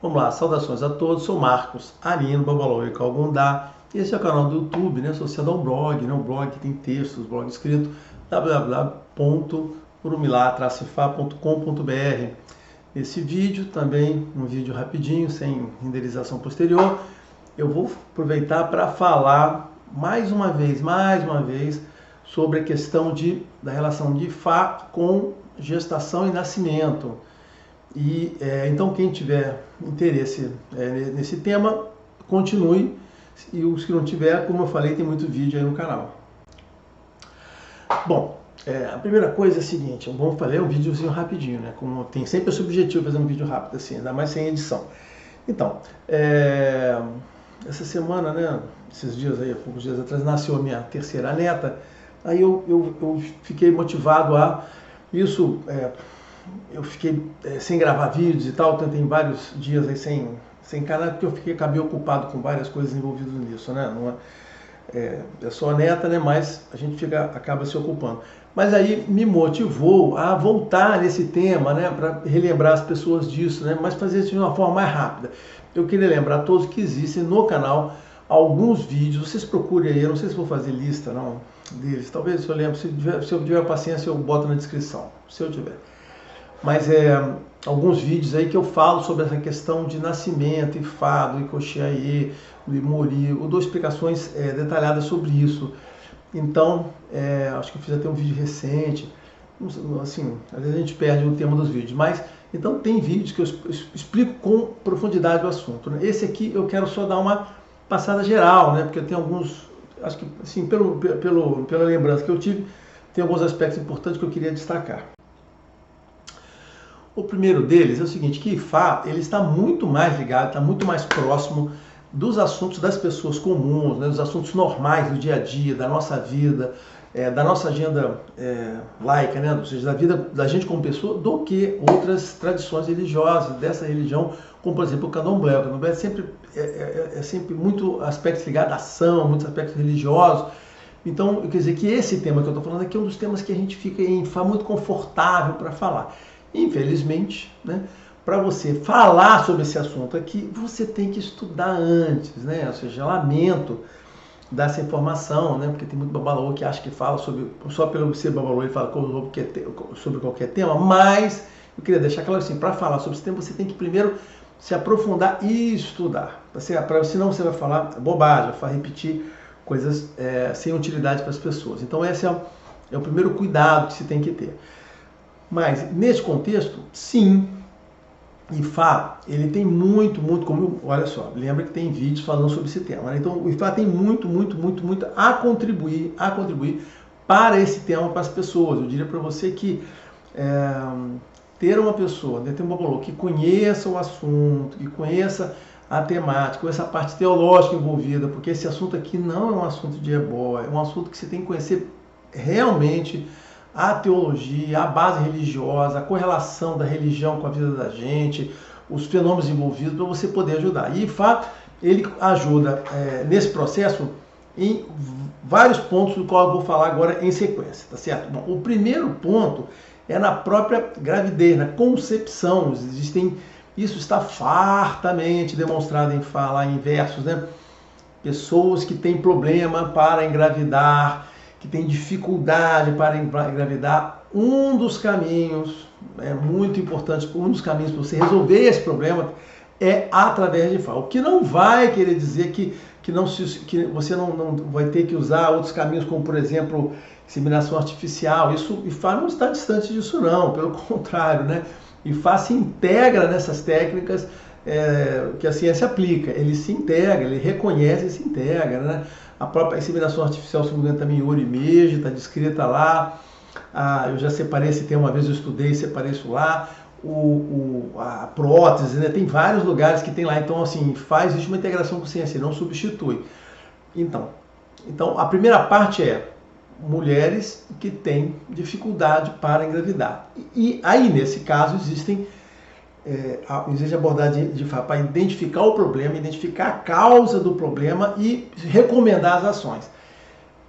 Vamos lá, saudações a todos, sou Marcos Arino, Babalô e Calgundá. Esse é o canal do YouTube, né, associado ao blog, né, um blog que tem textos, blog escrito, www.urumilá-fa.com.br. Esse vídeo também, um vídeo rapidinho, sem renderização posterior, eu vou aproveitar para falar mais uma vez, sobre a questão da relação de Fá com gestação e nascimento. Então quem tiver interesse nesse tema, continue, e os que não tiver, como eu falei, tem muito vídeo aí no canal. Bom, a primeira coisa é a seguinte, vamos fazer um videozinho rapidinho, né? Como tem sempre esse objetivo de fazer um vídeo rápido assim, ainda mais sem edição. Então, essa semana, né, esses dias aí, há poucos dias atrás, nasceu a minha terceira neta. Aí eu fiquei motivado a isso. Eu fiquei sem gravar vídeos e tal, tentei vários dias aí sem canal, porque acabei ocupado com várias coisas envolvidas nisso, né? Não é só a neta, né? Mas a gente acaba se ocupando. Mas aí me motivou a voltar nesse tema, né? Para relembrar as pessoas disso, né? Mas fazer isso de uma forma mais rápida. Eu queria lembrar a todos que existem no canal alguns vídeos, vocês procurem aí, eu não sei se vou fazer lista não deles, talvez se eu lembro, se eu tiver paciência eu boto na descrição, se eu tiver. Mas alguns vídeos aí que eu falo sobre essa questão de nascimento, e Fá, do Ikoxiaê, do Imori, eu dou explicações detalhadas sobre isso. Então, acho que eu fiz até um vídeo recente, assim, às vezes a gente perde o tema dos vídeos, mas então tem vídeos que eu explico com profundidade o assunto, né? Esse aqui eu quero só dar uma passada geral, né? Porque eu tenho alguns, acho que assim, pela lembrança que eu tive, tem alguns aspectos importantes que eu queria destacar. O primeiro deles é o seguinte, que Fá, ele está muito mais ligado, está muito mais próximo dos assuntos das pessoas comuns, né, dos assuntos normais do dia a dia, da nossa vida, da nossa agenda laica, né, ou seja, da vida da gente como pessoa, do que outras tradições religiosas dessa religião, como por exemplo o candomblé. O candomblé é sempre muito aspectos ligados à ação, muitos aspectos religiosos. Então, quer dizer que esse tema que eu estou falando aqui é um dos temas que a gente fica em Fá muito confortável para falar. Infelizmente, né, para você falar sobre esse assunto aqui, você tem que estudar antes, né? Ou seja, lamento dar essa informação, né? Porque tem muito babalô que acha que fala sobre, só pelo ser babalô ele fala sobre qualquer tema, mas eu queria deixar claro assim, para falar sobre esse tema você tem que primeiro se aprofundar e estudar, tá certo? Senão você vai falar bobagem, vai repetir coisas sem utilidade para as pessoas. Então esse é o primeiro cuidado que se tem que ter. Mas, nesse contexto, sim, Ifá, ele tem muito, olha só, lembra que tem vídeos falando sobre esse tema, né? Então, o Ifá tem muito a contribuir para esse tema, para as pessoas. Eu diria para você que ter uma pessoa, ter um babalô que conheça o assunto, que conheça a temática, com essa parte teológica envolvida, porque esse assunto aqui não é um assunto de ebó, é um assunto que você tem que conhecer realmente a teologia, a base religiosa, a correlação da religião com a vida da gente, os fenômenos envolvidos, para você poder ajudar. E Ifá, ele ajuda nesse processo em vários pontos do qual eu vou falar agora em sequência, tá certo? Bom, o primeiro ponto é na própria gravidez, na concepção. Isso está fartamente demonstrado em Fá, lá em versos, né? Pessoas que têm problema para engravidar, que tem dificuldade para engravidar, um dos caminhos, muito importante, um dos caminhos para você resolver esse problema é através de Fá. O que não vai querer dizer que você não vai ter que usar outros caminhos, como por exemplo, inseminação artificial. Ifá não está distante disso não, pelo contrário, né? Ifá se integra nessas técnicas que a ciência aplica. Ele se integra, ele reconhece e se integra, né? A própria inseminação artificial, se não me engano, também Ori Meji, está descrita lá. Eu já separei esse tema, uma vez eu estudei, separei isso lá. A prótese, né? Tem vários lugares que tem lá. Então, assim, existe uma integração com a ciência, não substitui. Então, a primeira parte é mulheres que têm dificuldade para engravidar. E aí, nesse caso, existe a abordagem de Fá para identificar o problema, identificar a causa do problema e recomendar as ações.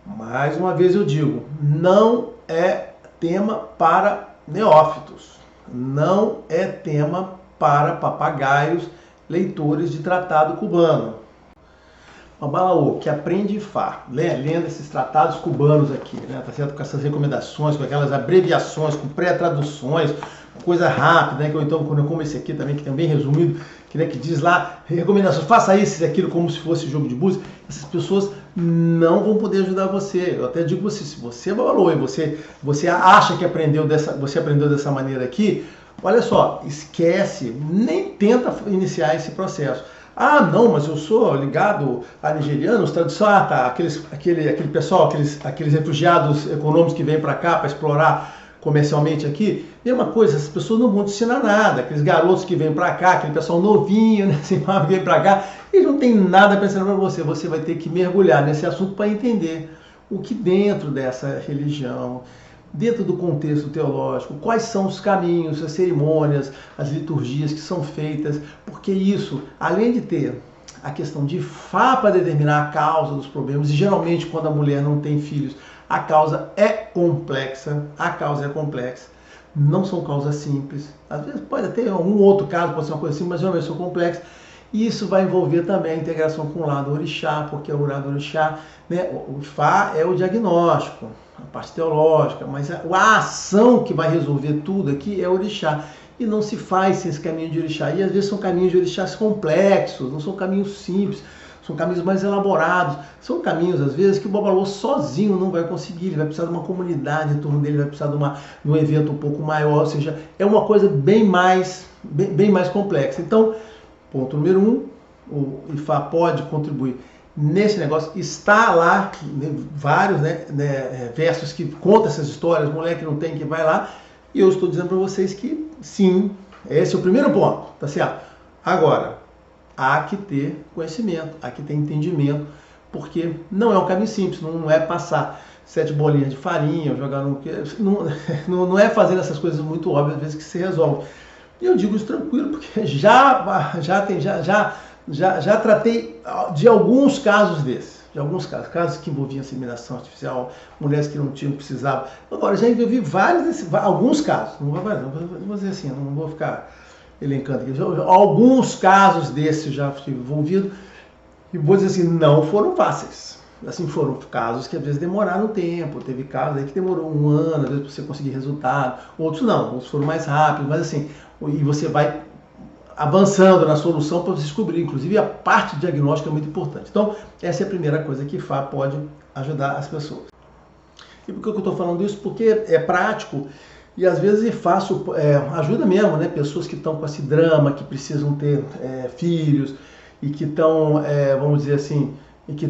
Mais uma vez eu digo, não é tema para neófitos, não é tema para papagaios leitores de tratado cubano. Babalaô, que aprende Ifá, lendo esses tratados cubanos aqui, né? Tá certo? Com essas recomendações, com aquelas abreviações, com pré-traduções, coisa rápida, né? Que, ou então, como esse aqui também, que tem bem resumido, que diz lá, recomendações, faça isso e aquilo como se fosse jogo de búzios, essas pessoas não vão poder ajudar você. Eu até digo você, se você é Babalaô e você acha que você aprendeu dessa maneira aqui, olha só, esquece, nem tenta iniciar esse processo. Ah, não, mas eu sou ligado a nigerianos, tradição, tá, aquele pessoal, aqueles refugiados econômicos que vêm para cá para explorar comercialmente aqui. Mesma coisa, essas pessoas não vão te ensinar nada. Aqueles garotos que vêm para cá, aquele pessoal novinho, né, assim, que vem para cá, eles não tem nada para ensinar para você. Você vai ter que mergulhar nesse assunto para entender o que dentro dessa religião, dentro do contexto teológico, quais são os caminhos, as cerimônias, as liturgias que são feitas, porque isso, além de ter a questão de Ifá para determinar a causa dos problemas, e geralmente quando a mulher não tem filhos, a causa é complexa, não são causas simples, às vezes pode ter um outro caso, pode ser uma coisa assim, mas geralmente são complexas. E isso vai envolver também a integração com o lado orixá, porque o lado orixá, né, o Ifá é o diagnóstico, a parte teológica, mas a ação que vai resolver tudo aqui é o orixá. E não se faz sem esse caminho de orixá. E às vezes são caminhos de orixás complexos, não são caminhos simples, são caminhos mais elaborados. São caminhos, às vezes, que o Babalaô sozinho não vai conseguir. Ele vai precisar de uma comunidade em torno dele, vai precisar de um evento um pouco maior. Ou seja, é uma coisa bem mais complexa. Então, ponto número 1, o Ifá pode contribuir nesse negócio. Está lá, vários versos que contam essas histórias, moleque não tem, que vai lá. E eu estou dizendo para vocês que sim, esse é o primeiro ponto, tá certo? Agora, há que ter conhecimento, há que ter entendimento, porque não é um caminho simples, não é passar 7 bolinhas de farinha, jogar no... Não é fazendo essas coisas muito óbvias, às vezes, que se resolve. E eu digo isso tranquilo, porque já tratei de alguns casos desses. De alguns casos que envolviam inseminação artificial, mulheres que não tinham, precisavam. Agora, já envolvi alguns casos, não vou dizer assim, não vou ficar elencando aqui. Alguns casos desses já estive envolvido, e vou dizer assim, não foram fáceis. Assim, foram casos que às vezes demoraram tempo, teve casos aí que demorou 1 ano, às vezes para você conseguir resultado, outros não, outros foram mais rápidos, mas assim, e você vai avançando na solução para você descobrir, inclusive a parte diagnóstica é muito importante. Então, essa é a primeira coisa que Ifá pode ajudar as pessoas. E por que eu estou falando isso? Porque é prático e às vezes Ifá ajuda mesmo, né? Pessoas que estão com esse drama, que precisam ter filhos e que estão, vamos dizer assim, e que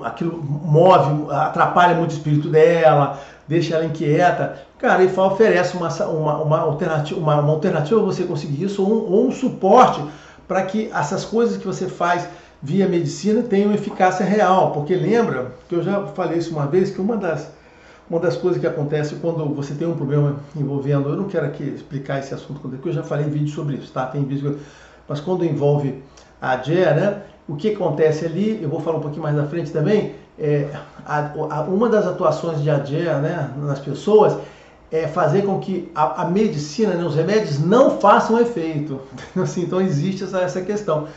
aquilo atrapalha muito o espírito dela, deixa ela inquieta. Cara, a Ifá oferece uma alternativa a você conseguir isso, ou um suporte para que essas coisas que você faz via medicina tenham eficácia real. Porque lembra que eu já falei isso uma vez, que uma das coisas que acontece quando você tem um problema envolvendo, eu não quero aqui explicar esse assunto, porque eu já falei em vídeo sobre isso, tá? Tem vídeo, mas quando envolve a ADEA, né? O que acontece ali, eu vou falar um pouquinho mais na frente também, uma das atuações de ADEA, né, nas pessoas é fazer com que a medicina, né, os remédios não façam efeito. Assim, então existe essa questão.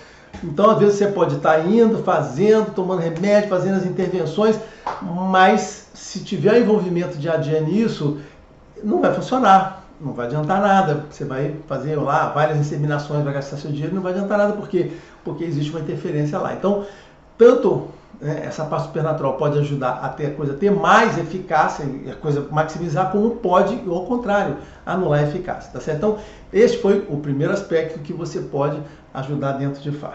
Então, às vezes você pode estar indo, fazendo, tomando remédio, fazendo as intervenções, mas se tiver envolvimento de ADEA nisso, não vai funcionar. Não vai adiantar nada, você vai fazer lá várias inseminações, vai gastar seu dinheiro, não vai adiantar nada, porque existe uma interferência lá. Então, tanto essa parte supernatural pode ajudar a coisa ter mais eficácia, a coisa maximizar, como pode, ao contrário, anular a eficácia, tá certo? Então, esse foi o primeiro aspecto que você pode ajudar dentro de Ifá.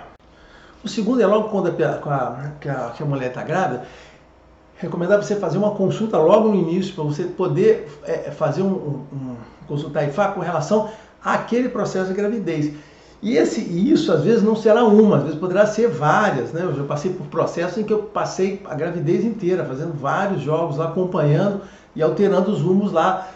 O segundo é logo quando a mulher está grávida, recomendar você fazer uma consulta logo no início, para você poder fazer consultar Ifá com relação àquele processo de gravidez. E isso às vezes não será uma, às vezes poderá ser várias, né? Eu já passei por processos em que eu passei a gravidez inteira, fazendo vários jogos lá, acompanhando e alterando os rumos lá.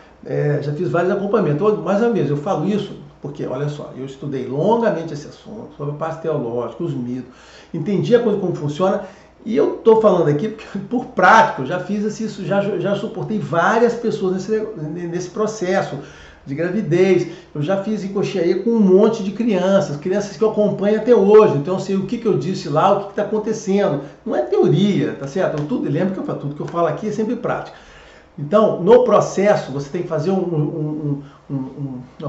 Já fiz vários acompanhamentos. Mais uma vez, eu falo isso porque, olha só, eu estudei longamente esse assunto, sobre a parte teológica, os mitos, entendi a coisa como funciona. E eu estou falando aqui porque, por prático, já fiz isso, já suportei várias pessoas nesse processo. de gravidez. Eu já fiz encoxaria com um monte de crianças que eu acompanho até hoje. Então eu sei o que eu disse lá, o que está acontecendo. Não é teoria, tá certo? Lembra que tudo que eu falo aqui é sempre prático. Então, no processo, você tem que fazer uma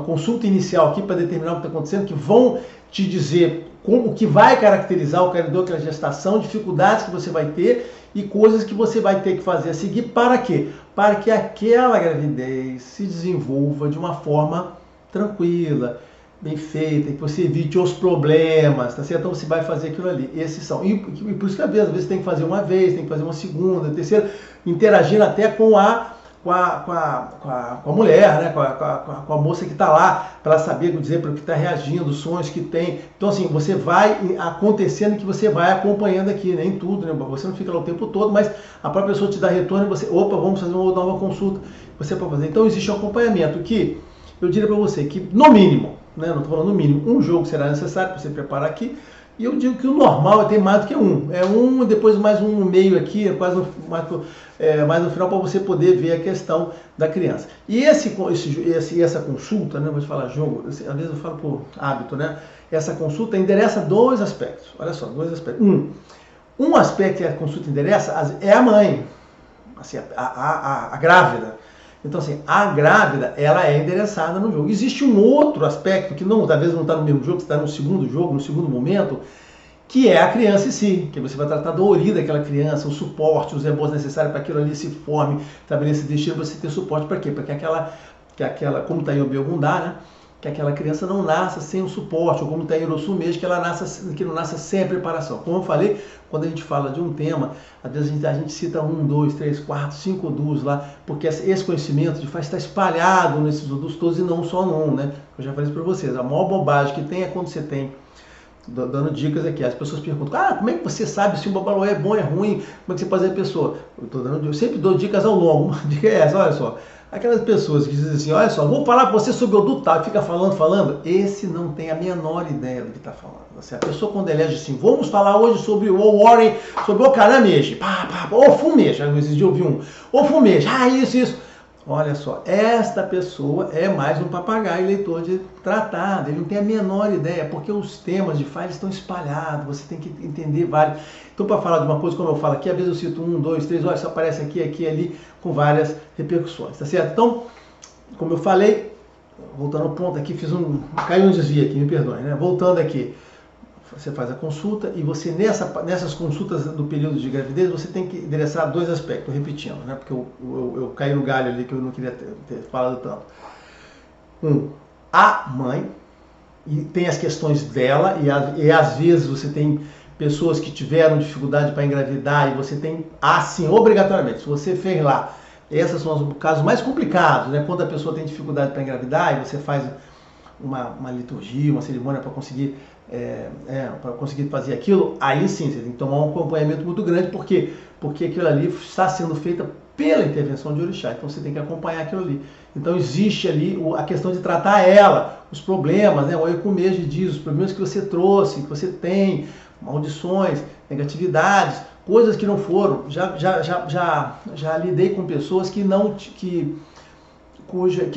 consulta inicial aqui para determinar o que está acontecendo, que vão te dizer como que vai caracterizar o caridor, aquela gestação, dificuldades que você vai ter e coisas que você vai ter que fazer a seguir. Para quê? Para que aquela gravidez se desenvolva de uma forma tranquila, bem feita, que você evite os problemas, tá certo? Então você vai fazer aquilo ali. Esses são. E por isso que às vezes tem que fazer uma vez, tem que fazer uma segunda, terceira, interagindo até com a mulher, né? com a moça que está lá, para ela saber dizer para o que está reagindo, os sonhos que tem. Então assim, você vai acontecendo que você vai acompanhando aqui, nem né? Tudo, né? Você não fica lá o tempo todo, mas a própria pessoa te dá retorno e você, opa, vamos fazer uma nova consulta. Você pode fazer. Então existe um acompanhamento que eu diria para você que no mínimo, né? Não estou falando no mínimo, um jogo será necessário para você preparar aqui. E eu digo que o normal é ter mais do que um. É um, depois mais um no meio aqui, quase mais no final para você poder ver a questão da criança. E essa consulta, né, vou te falar jogo, às vezes eu falo por hábito, né? Essa consulta endereça dois aspectos. Olha só, dois aspectos. Um aspecto que a consulta endereça é a mãe, assim, a grávida. Então, assim, a grávida, ela é endereçada no jogo. Existe um outro aspecto que talvez não está no mesmo jogo, está no segundo jogo, no segundo momento, que é a criança em si, que você vai tratar da origem daquela criança, o suporte, os rebotes necessários para que aquilo ali se forme, estabeleça destino, você ter suporte para quê? Para que aquela, como está em Obeogundá, né? Que aquela criança não nasça sem o suporte, ou como está em Irossumejo, que não nasça sem a preparação. Como eu falei, quando a gente fala de um tema, às vezes a gente cita 1, 2, 3, 4, 5 odus lá, porque esse conhecimento de faz está espalhado nesses odus todos e não só num, né? Eu já falei isso para vocês, a maior bobagem que tem é quando você tem, dando dicas aqui, as pessoas perguntam, como é que você sabe se o babaloé é bom ou é ruim? Como é que você faz a pessoa? Eu sempre dou dicas ao longo, uma dica é essa, olha só. Aquelas pessoas que dizem assim, olha só, vou falar para você sobre o Odu tal, e fica falando, esse não tem a menor ideia do que está falando. Assim, a pessoa quando elege assim, vamos falar hoje sobre o Warren, sobre o Carameje, ou Fumeja, esses dias eu vi ou Fumeja, isso. Olha só, esta pessoa é mais um papagaio leitor de tratado, ele não tem a menor ideia, porque os temas de file estão espalhados, você tem que entender vários. Então, para falar de uma coisa, como eu falo aqui, às vezes eu cito 1, 2, 3, olha, só aparece aqui, ali, com várias repercussões, tá certo? Então, como eu falei, voltando ao ponto aqui, caiu um desvio aqui, me perdoe, né? Voltando aqui, você faz a consulta e você, nessas consultas do período de gravidez, você tem que endereçar dois aspectos, repetindo, né? Porque eu caí no galho ali que eu não queria ter falado tanto. A mãe, e tem as questões dela, e às vezes você tem pessoas que tiveram dificuldade para engravidar, e você tem, assim, obrigatoriamente, se você fez lá, esses são os casos mais complicados, né? Quando a pessoa tem dificuldade para engravidar, e você faz uma liturgia, uma cerimônia para conseguir fazer aquilo, aí sim, você tem que tomar um acompanhamento muito grande, porque aquilo ali está sendo feito pela intervenção de orixá, então você tem que acompanhar aquilo ali. Então existe ali a questão de tratar ela, os problemas, né? O Ecumejo diz, os problemas que você trouxe, que você tem, maldições, negatividades, coisas que não foram. Já lidei com pessoas que a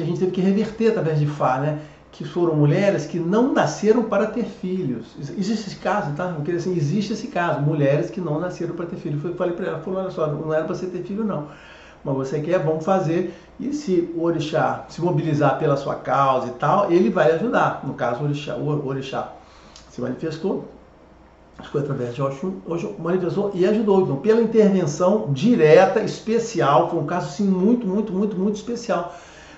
gente teve que reverter através de Fá, né? Que foram mulheres que não nasceram para ter filhos. Existe esse caso, tá? Eu queria assim, existe esse caso, mulheres que não nasceram para ter filhos. Eu falei para ela, olha só, não era para você ter filho não, mas você quer, vamos fazer, e se o orixá se mobilizar pela sua causa e tal, ele vai ajudar. No caso, o orixá se manifestou, foi através de Oxum, manifestou e ajudou. Então, pela intervenção direta, especial, foi um caso assim, muito, muito, muito, muito especial,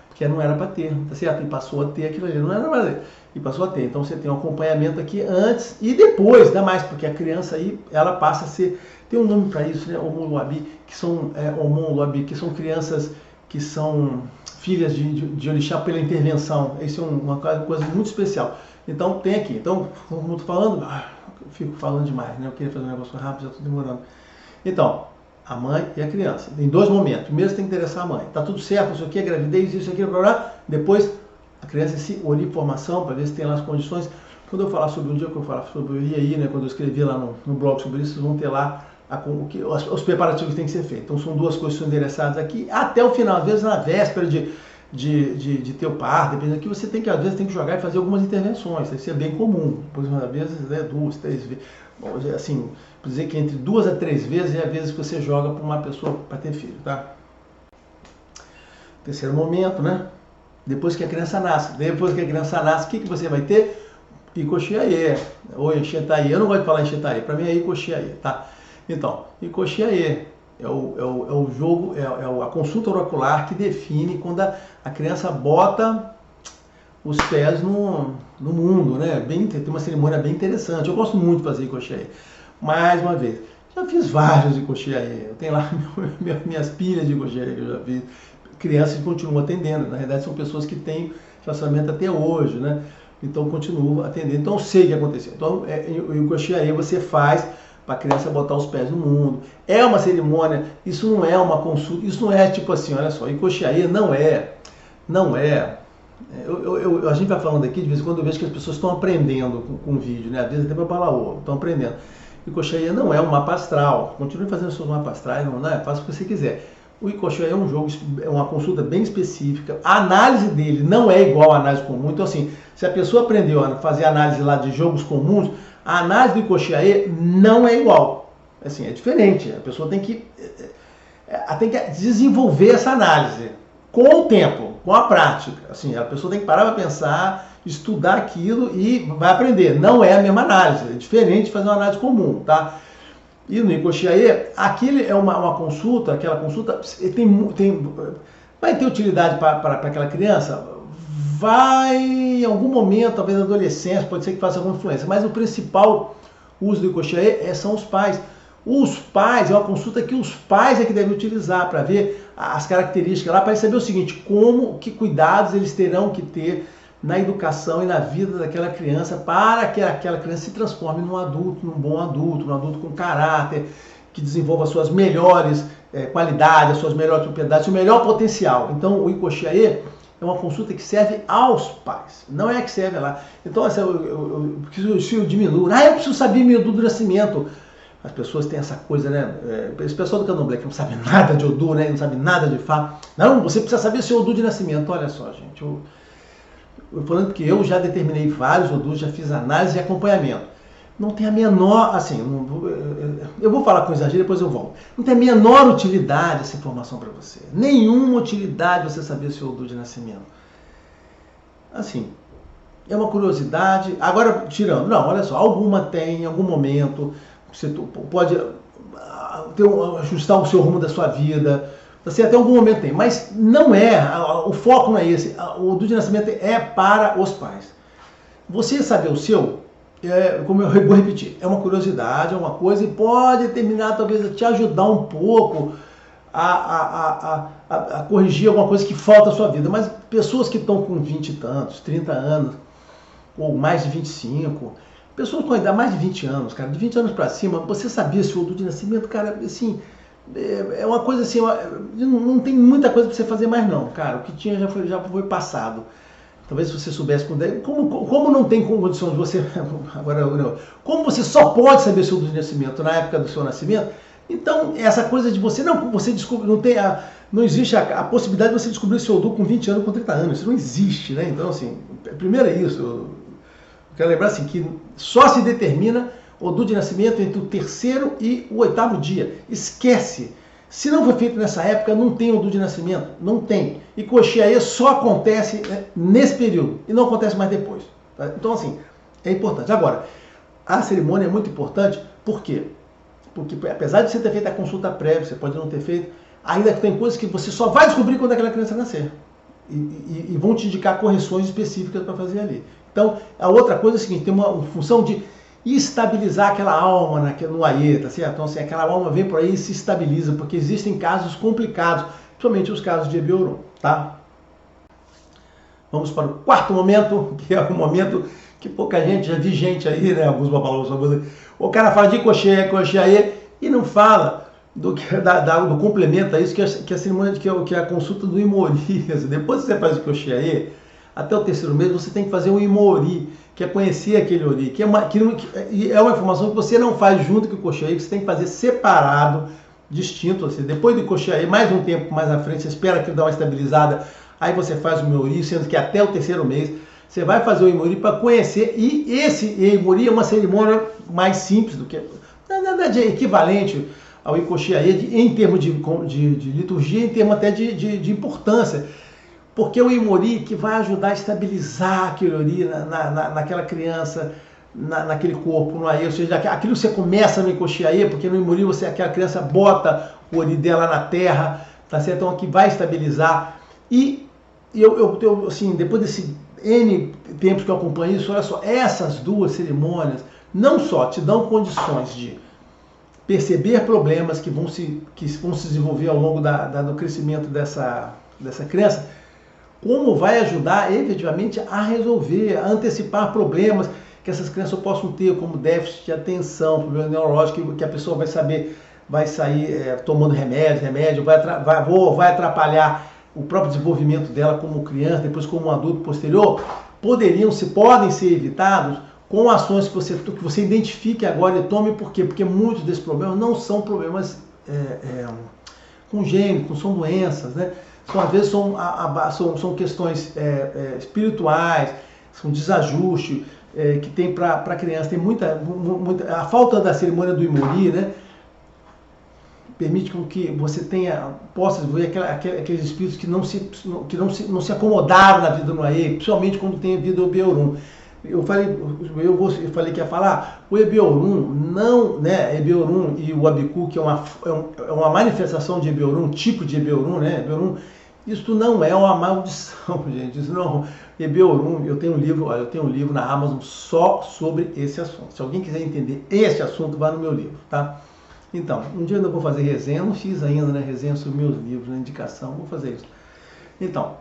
porque não era para ter, tá certo? E passou a ter aquilo ali, não era para ter, e passou a ter. Então você tem um acompanhamento aqui antes e depois, ainda mais, porque a criança aí, ela passa a ser, tem um nome para isso, né? Omoluabi, que são crianças que são filhas de orixá pela intervenção. Isso é uma coisa muito especial. Então tem aqui. Então, como eu estou falando, eu fico falando demais, né? Eu queria fazer um negócio rápido, já estou demorando. Então, a mãe e a criança. Em dois momentos. Primeiro você tem que interessar a mãe. Tá tudo certo, isso aqui é gravidez, isso aqui, blá, blá. Depois a criança se olha informação para ver se tem lá as condições. Quando eu falar sobre um dia que eu falar sobre o aí, né? Quando eu escrevi lá no blog sobre isso, vocês vão ter lá os preparativos que tem que ser feitos. Então são duas coisas que são endereçadas aqui até o final, às vezes na véspera de ter o par, dependendo do que você tem que, às vezes, tem que jogar e fazer algumas intervenções. Isso é bem comum. Por exemplo, às vezes, né, 2, 3 vezes. Bom, assim, por dizer que entre 2 a 3 vezes é a vezes que você joga para uma pessoa para ter filho, tá? Terceiro momento, né? Depois que a criança nasce. Depois que a criança nasce, o que você vai ter? Ikoxiaê, ou Enxetaê. Eu não gosto de falar Enxetaê, para mim é Ikoxiaê, tá? Então, Ikoxiaê é o jogo, a consulta oracular que define quando a criança bota os pés no mundo, né? Tem uma cerimônia bem interessante. Eu gosto muito de fazer Ikoxiaê. Mais uma vez, já fiz vários Ikoxiaê. Eu tenho lá minhas pilhas de Ikoxiaê que eu já fiz. Crianças continuam atendendo. Na realidade, são pessoas que têm relacionamento até hoje, né? Então, continuam atendendo. Então, eu sei o que aconteceu. Então, o Ikoxiaê você faz para a criança botar os pés no mundo. É uma cerimônia, isso não é uma consulta, isso não é tipo assim, olha só, Ikoxiaê não é. A gente vai falando aqui, de vez em quando eu vejo que as pessoas estão aprendendo com o vídeo, né? Às vezes até para falar, estão aprendendo. Ikoxiaê não é um mapa astral. Continue fazendo seus mapas astrais, não é? Faça o que você quiser. O Ikoxiaê é um jogo, é uma consulta bem específica. A análise dele não é igual à análise comum. Então, assim, se a pessoa aprendeu a fazer análise lá de jogos comuns, a análise do Ikoxiaê não é igual. Assim, é diferente. A pessoa tem que desenvolver essa análise com o tempo, com a prática. Assim, a pessoa tem que parar para pensar, estudar aquilo e vai aprender. Não é a mesma análise. É diferente de fazer uma análise comum, tá? E no Ikoxiaê, aquele é uma consulta, aquela consulta vai ter utilidade para aquela criança? Vai, em algum momento, talvez na adolescência, pode ser que faça alguma influência, mas o principal uso do Ikoxiaê são os pais. Os pais, é uma consulta que os pais é que devem utilizar para ver as características lá, para saber o seguinte, que cuidados eles terão que ter na educação e na vida daquela criança para que aquela criança se transforme num adulto, num bom adulto, num adulto com caráter, que desenvolva as suas melhores qualidades, as suas melhores propriedades, o melhor potencial. Então o Ikoxiaê é uma consulta que serve aos pais, não é que serve lá. Então assim, eu diminuo, eu preciso saber meu Odu do nascimento. As pessoas têm essa coisa, né? Esse pessoal do Candomblé que não sabe nada de Odu, né? Não sabe nada de Fá. Não, você precisa saber seu Odu de nascimento. Olha só, gente, eu falando que eu já determinei vários Odus, já fiz análise e acompanhamento. Não tem a menor, assim, eu vou falar com exagero, depois eu volto. Não tem a menor utilidade essa informação para você. Nenhuma utilidade você saber o seu Odu de nascimento. Assim, é uma curiosidade. Agora, tirando, não, olha só, alguma tem, em algum momento, você pode ajustar o seu rumo da sua vida. Assim, até algum momento tem, mas não é, o foco não é esse. O Odu de nascimento é para os pais. Você saber o seu, como eu vou repetir, é uma curiosidade, é uma coisa e pode terminar talvez a te ajudar um pouco a corrigir alguma coisa que falta à sua vida. Mas pessoas que estão com 20 e tantos, 30 anos, ou mais de 25, pessoas com idade mais de 20 anos, cara, de 20 anos para cima, você sabia se o Odu de nascimento, cara, assim, é uma coisa assim, não tem muita coisa para você fazer mais não, cara, o que tinha já foi passado. Talvez se você soubesse como não tem condição de você, agora, como você só pode saber seu Odu de nascimento na época do seu nascimento, então essa coisa de você descobre, não existe a possibilidade de você descobrir o seu Odu com 20 anos, com 30 anos, isso não existe, né? Então assim, primeiro é isso, eu quero lembrar assim, que só se determina o Odu de nascimento entre o 3º e o 8º dia. Esquece. Se não foi feito nessa época, não tem Odu de nascimento. Não tem. E Ikoxiaê só acontece nesse período. E não acontece mais depois. Tá? Então, assim, é importante. Agora, a cerimônia é muito importante. Por quê? Porque apesar de você ter feito a consulta prévia, você pode não ter feito, ainda tem coisas que você só vai descobrir quando aquela criança nascer. E vão te indicar correções específicas para fazer ali. Então, a outra coisa é a seguinte, tem uma função de estabilizar aquela alma no Aie, tá certo? Então, assim, aquela alma vem por aí e se estabiliza, porque existem casos complicados, principalmente os casos de Ebiorô, tá? Vamos para o 4º momento, que é o momento que pouca gente, já vi gente aí, né, alguns babalões, o cara fala de Ikoxiaê e não fala do complemento a isso, que a cerimônia, que é a consulta do Imori. Depois que você faz o Ikoxiaê, até o 3º mês você tem que fazer um Imori, que é conhecer aquele Ori, que é uma informação que você não faz junto com o Ikoxiaê, que você tem que fazer separado, distinto. Assim, depois do Ikoxiaê, mais um tempo mais à frente, você espera que ele dê uma estabilizada, aí você faz o Imori, sendo que até o terceiro mês você vai fazer o Imori para conhecer, e esse Imori é uma cerimônia mais simples do que, na verdade, é equivalente ao Ikoshi-ae em termos de liturgia, em termos até de importância, porque é o Imori que vai ajudar a estabilizar aquele ori naquela criança, naquele corpo, no ae, ou seja, aquilo você começa no Ikoshi-ae, porque no Imori aquela criança bota o ori dela na terra, tá certo? Então aqui vai estabilizar. E eu assim, depois desse N tempos que eu acompanho isso, olha só, essas duas cerimônias não só te dão condições de perceber problemas que vão se desenvolver ao longo do crescimento dessa criança, como vai ajudar efetivamente a resolver, a antecipar problemas que essas crianças possam ter, como déficit de atenção, problema neurológico, que a pessoa vai sair tomando remédio, vai atrapalhar o próprio desenvolvimento dela como criança, depois como adulto posterior, podem ser evitados com ações que você identifique agora e tome. Por quê? Porque muitos desses problemas não são problemas congênitos, não são doenças, né? Às vezes são questões espirituais, são desajustes que tem para a criança. Tem muita, a falta da cerimônia do Imori, né, permite com que você possa ver aqueles espíritos que não se acomodaram na vida no ae, principalmente quando tem vida Ebê-Orum. Eu falei que ia falar, o Ebê-Orum não, né, Ebê-Orum e o Abiku, que é uma manifestação de Ebê-Orum, um tipo de Ebê-Orum, né, Ebê-Orum, isso não é uma maldição, gente. Isso não. Ebê-Orum, eu tenho um livro na Amazon só sobre esse assunto. Se alguém quiser entender esse assunto, vá no meu livro, tá? Então, um dia eu ainda vou fazer resenha, não fiz ainda, né, resenha sobre meus livros, na indicação, vou fazer isso. Então,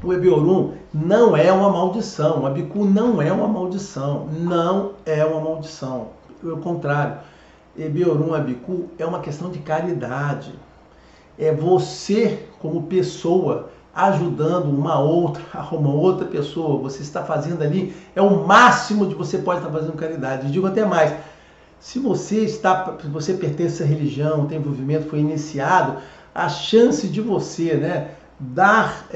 o Ebê-Orum não é uma maldição, o Abiku não é uma maldição, não é uma maldição. Pelo contrário, Ebê-Orum, Abiku é uma questão de caridade. É você, como pessoa, ajudando uma outra pessoa. Você está fazendo ali, é o máximo de você pode estar fazendo caridade. E digo até mais, se você pertence à religião, tem envolvimento, foi iniciado, a chance de você, né, dar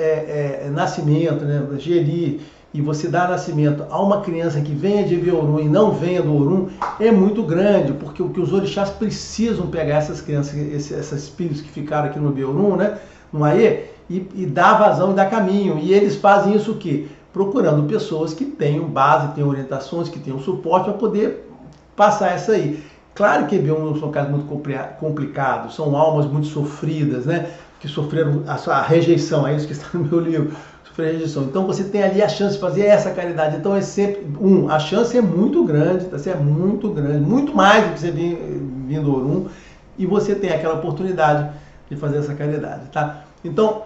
nascimento, né, gerir, e você dar nascimento a uma criança que venha de Ebê-Orum e não venha do Orum, é muito grande, porque o que os orixás precisam pegar essas crianças, esses espíritos que ficaram aqui no Ebê-Orum, né, no ae, e dar vazão e dar caminho. E eles fazem isso o quê? Procurando pessoas que tenham base, tenham orientações, que tenham suporte para poder passar essa aí. Claro que Ebê-Orum são casos muito complicados, são almas muito sofridas, né, que sofreram a rejeição, é isso que está no meu livro, sofrer rejeição. Então você tem ali a chance de fazer essa caridade. Então é sempre, a chance é muito grande, tá? É muito grande, muito mais do que você vindo do Orum, e você tem aquela oportunidade de fazer essa caridade, tá? Então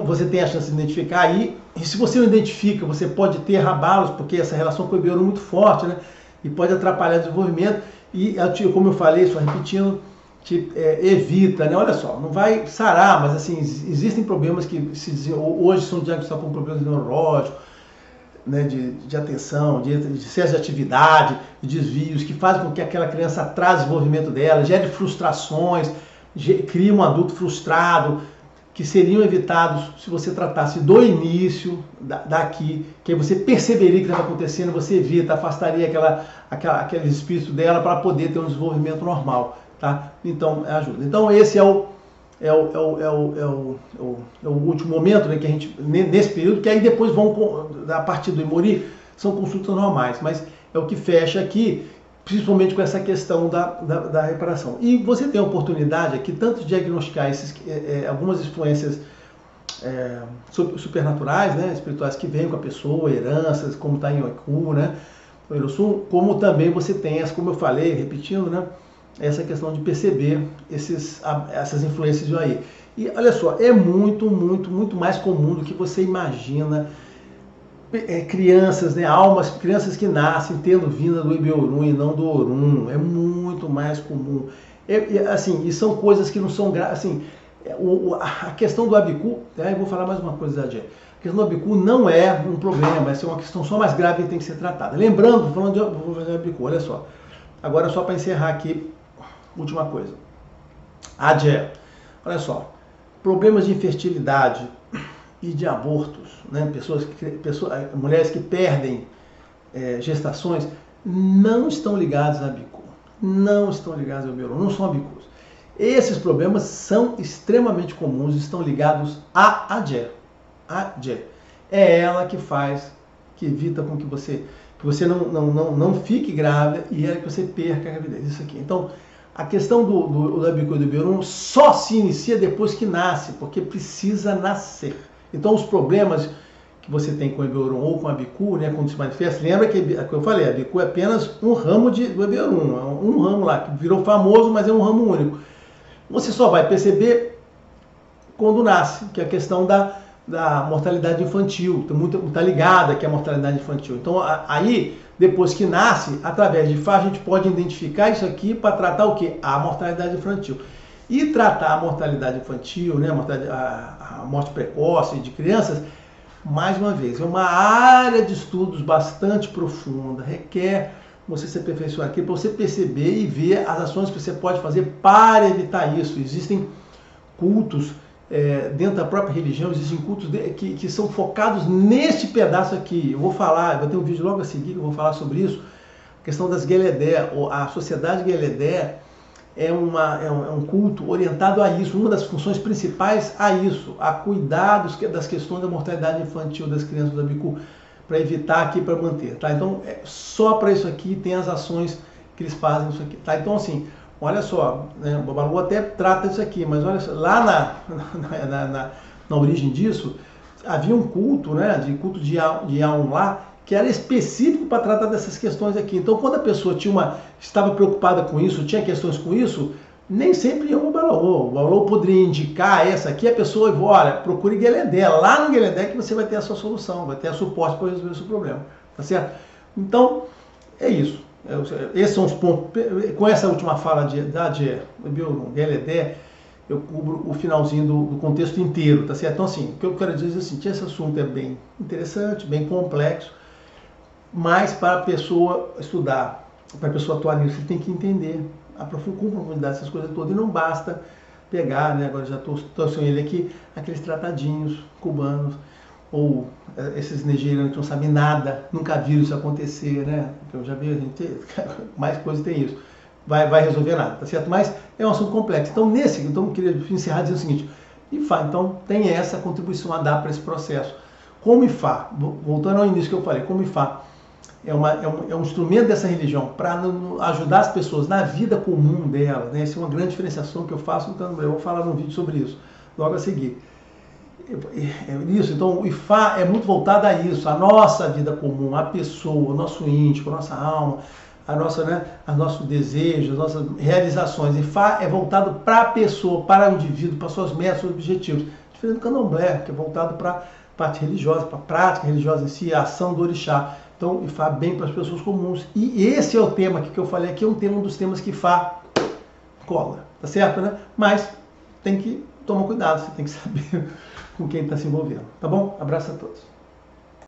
você tem a chance de identificar aí, e se você não identifica, você pode ter rabalos, porque essa relação com o Ebê-Orum é muito forte, né? E pode atrapalhar o desenvolvimento, e como eu falei, só repetindo, evita, né? Olha só, não vai sarar, mas assim, existem problemas que hoje são diagnosticados como problemas neurológicos, né, de atenção, de excesso de atividade, de desvios, que fazem com que aquela criança atrase o desenvolvimento dela, gere frustrações, cria um adulto frustrado, que seriam evitados se você tratasse do início, daqui, que aí você perceberia o que estava acontecendo, você evita, afastaria aqueles espíritos dela para poder ter um desenvolvimento normal. Tá? Então, ajuda. Então, esse é o último momento, né, que a gente, nesse período, que aí depois a partir do Imori, são consultas normais, mas é o que fecha aqui, principalmente com essa questão da reparação. E você tem a oportunidade aqui, tanto de diagnosticar algumas influências supernaturais, né, espirituais que vêm com a pessoa, heranças, como está em Oiku, né, como também você tem, como eu falei, repetindo, né, essa questão de perceber essas influências de ae. E olha só, é muito, muito, muito mais comum do que você imagina. Crianças, né, crianças que nascem tendo vinda do Ebê-Orum e não do Orum, é muito mais comum. Assim, e são coisas que não são graves. Assim, a questão do Abiku, eu vou falar mais uma coisa, a questão do Abiku não é um problema, essa é uma questão só mais grave que tem que ser tratada. Lembrando, vou fazer o Abiku, olha só. Agora, só para encerrar aqui, última coisa. Olha só, problemas de infertilidade e de abortos, né? Mulheres que perdem gestações, não estão ligadas à bicu, não estão ligadas ao biorrum, não são abicus. Esses problemas são extremamente comuns, estão ligados à AGER. A AGER é ela que faz, que evita com que você não fique grávida e é que você perca a gravidez. Isso aqui. Então, a questão da bicu e do biorrum só se inicia depois que nasce, porque precisa nascer. Então, os problemas que você tem com o biorrum ou com a bicu, né, quando se manifesta, lembra que eu falei, a bicu é apenas um ramo do biorrum, um ramo lá que virou famoso, mas é um ramo único. Você só vai perceber quando nasce, que é a questão da mortalidade infantil, está ligada aqui a mortalidade infantil. Então, aí, depois que nasce, através de FA, a gente pode identificar isso aqui para tratar o quê? A mortalidade infantil. E tratar a mortalidade infantil, né, a morte precoce de crianças, mais uma vez, é uma área de estudos bastante profunda, requer você se aperfeiçoar aqui para você perceber e ver as ações que você pode fazer para evitar isso. Existem cultos dentro da própria religião, existem cultos que são focados neste pedaço aqui. Eu vou ter um vídeo logo a seguir que eu vou falar sobre isso, a questão das Gueledé, a sociedade Gueledé é um culto orientado a isso, uma das funções principais a isso, a cuidar das questões da mortalidade infantil das crianças da bicu, para evitar aqui, para manter, tá? Então, só para isso aqui tem as ações que eles fazem isso aqui, tá? Então, assim, olha só, né, o Babalu até trata isso aqui, mas olha só, lá na origem disso, havia um culto, né, de Yaun lá, que era específico para tratar dessas questões aqui. Então, quando a pessoa estava preocupada com isso, tinha questões com isso, nem sempre ia ao Babalu. O Babalu poderia indicar essa aqui, a pessoa, olha, procure Gueledé, lá no Gueledé que você vai ter a sua solução, vai ter a suporte para resolver o seu problema, tá certo? Então, é isso. Esses são os pontos. Com essa última fala da Gueledé, eu cubro o finalzinho do contexto inteiro, tá certo? Então, assim, o que eu quero dizer é assim, esse assunto é bem interessante, bem complexo, mas para a pessoa estudar, para a pessoa atuar nisso, você tem que entender com profundidade essas coisas todas. E não basta pegar, né, agora já estou sem ele aqui, aqueles tratadinhos cubanos, ou esses nigerianos que não sabem nada, nunca viram isso acontecer, né? Porque eu já vi, a gente mais coisa tem isso. Vai resolver nada, tá certo? Mas é um assunto complexo. Então, eu queria encerrar dizendo o seguinte, IFA, então, tem essa contribuição a dar para esse processo. Como IFA, voltando ao início que eu falei, como IFA é um instrumento dessa religião para ajudar as pessoas na vida comum delas, né? Essa é uma grande diferenciação que eu faço, então eu vou falar num vídeo sobre isso, logo a seguir. Isso, então o IFA é muito voltado a isso, a nossa vida comum, a pessoa, o nosso íntimo, a nossa alma, os nossos desejos, as nossas realizações. IFA é voltado para a pessoa, para o indivíduo, para suas metas, seus objetivos. Diferente do candomblé, que é voltado para a parte religiosa, para a prática religiosa em si, a ação do orixá. Então, IFA bem para as pessoas comuns. E esse é o tema que eu falei aqui, um dos temas que IFA cola, tá certo, né? Mas tem que tomar cuidado, você tem que saber com quem está se envolvendo. Tá bom? Abraço a todos.